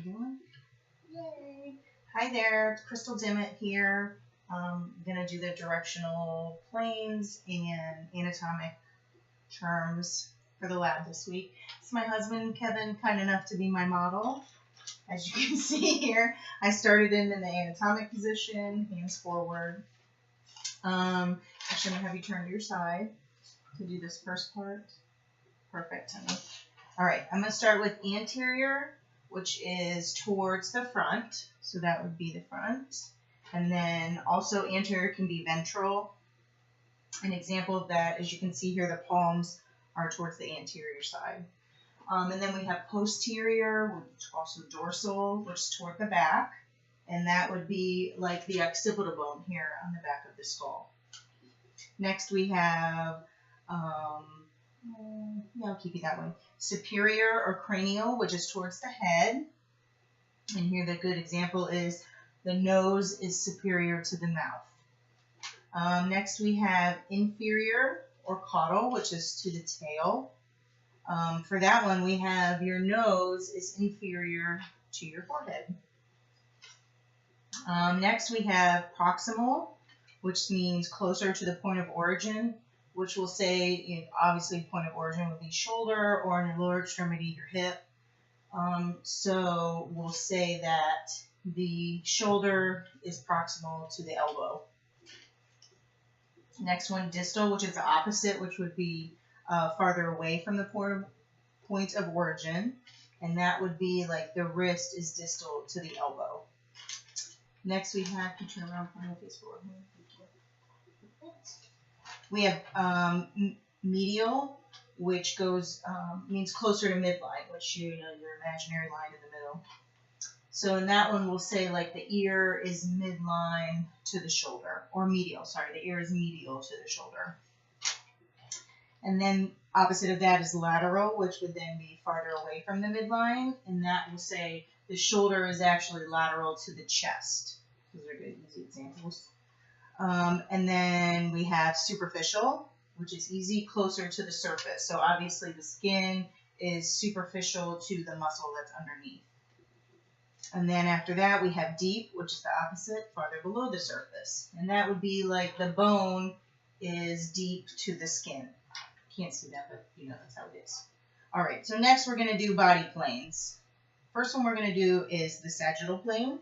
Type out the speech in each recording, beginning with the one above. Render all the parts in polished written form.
you doing? Yay! Hi there, it's Crystal Dimmitt here. I'm gonna do the directional planes and anatomic terms for the lab this week. It's my husband Kevin, kind enough to be my model. As you can see here, I started in the anatomic position, hands forward. Actually, I'm gonna have you turn to your side to do this first part. Perfect, honey. All right, I'm gonna start with anterior, which is towards the front. So that would be the front. And then also anterior can be ventral. An example of that, as you can see here, the palms are towards the anterior side. And then we have posterior, which is also dorsal, which is toward the back. And that would be like the occipital bone here on the back of the skull. Next we have, yeah, I'll keep it that way. Superior or cranial, which is towards the head. And here the good example is the nose is superior to the mouth. Next we have inferior or caudal, which is to the tail. For that one, we have your nose is inferior to your forehead. Next we have proximal, which means closer to the point of origin, which will say, obviously point of origin would be shoulder, or in your lower extremity, your hip. So we'll say that the shoulder is proximal to the elbow. Next one, distal, which is the opposite, which would be farther away from the point of origin. And that would be like the wrist is distal to the elbow. Next we have, can you turn around for my face forward? We have medial, which goes means closer to midline, which your imaginary line in the middle. So in that one, we'll say like the ear is midline to the shoulder, or medial. Sorry, the ear is medial to the shoulder. And then opposite of that is lateral, which would then be farther away from the midline, and that will say the shoulder is actually lateral to the chest. Those are good, easy examples. And then we have superficial, which is easy, closer to the surface. So obviously the skin is superficial to the muscle that's underneath. And then after that we have deep, which is the opposite, farther below the surface. And that would be like the bone is deep to the skin. Can't see that, but that's how it is. All right, so next we're going to do body planes. First one we're going to do is the sagittal plane,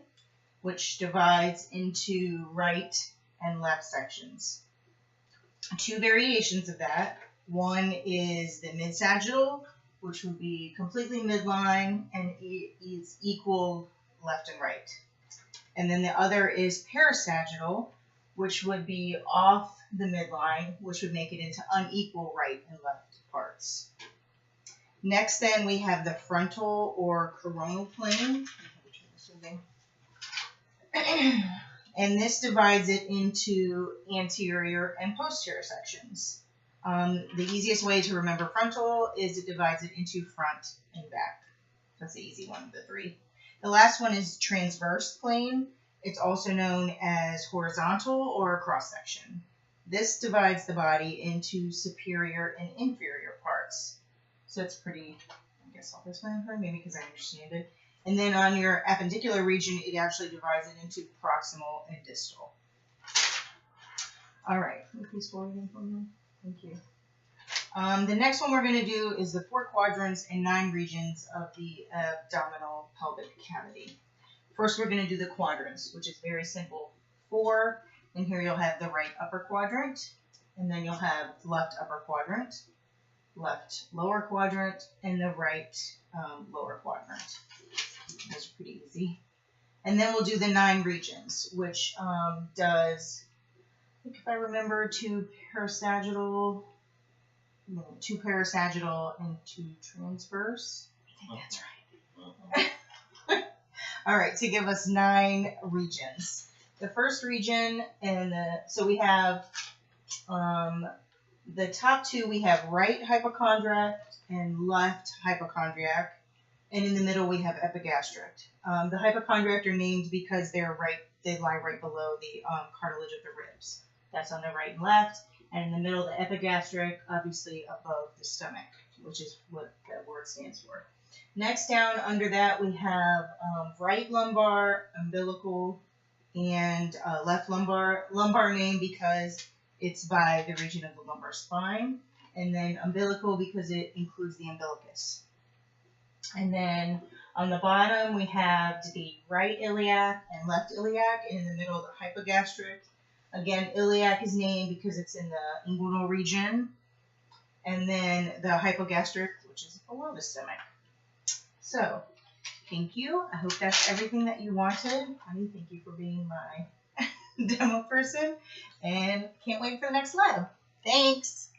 which divides into right and left sections. Two variations of that. One is the mid-sagittal, which would be completely midline and is equal left and right. And then the other is parasagittal, which would be off the midline, which would make it into unequal right and left parts. Next then we have the frontal or coronal plane. And this divides it into anterior and posterior sections. The easiest way to remember frontal is it divides it into front and back. That's the easy one of the three. The last one is transverse plane. It's also known as horizontal or cross section. This divides the body into superior and inferior parts. So it's pretty, I guess, self-explanatory, maybe because I understand it. And then on your appendicular region, it actually divides it into proximal and distal. All right, can you please forward again for me? Thank you. The next one we're going to do is the 4 quadrants and 9 regions of the abdominal pelvic cavity. First, we're going to do the quadrants, which is very simple. 4, and here you'll have the right upper quadrant, and then you'll have left upper quadrant, left lower quadrant, and the right lower quadrant. Those are pretty easy. And then we'll do the 9 regions, which does, I think if I remember, 2 parasagittal and 2 transverse. I think that's right. All right, to give us 9 regions. The first region, so we have the top 2, we have right hypochondriac and left hypochondriac. And in the middle, we have epigastric. The hypochondriac are named because they lie right below the cartilage of the ribs. That's on the right and left. And in the middle, the epigastric, obviously above the stomach, which is what that word stands for. Next down under that we have right lumbar, umbilical, and left lumbar. Lumbar name because it's by the region of the lumbar spine. And then umbilical because it includes the umbilicus. And then on the bottom we have the right iliac and left iliac, and in the middle the hypogastric. Again, iliac is named because it's in the inguinal region. And then the hypogastric, which is below the stomach. So, thank you. I hope that's everything that you wanted. Honey, thank you for being my demo person. And can't wait for the next lab. Thanks.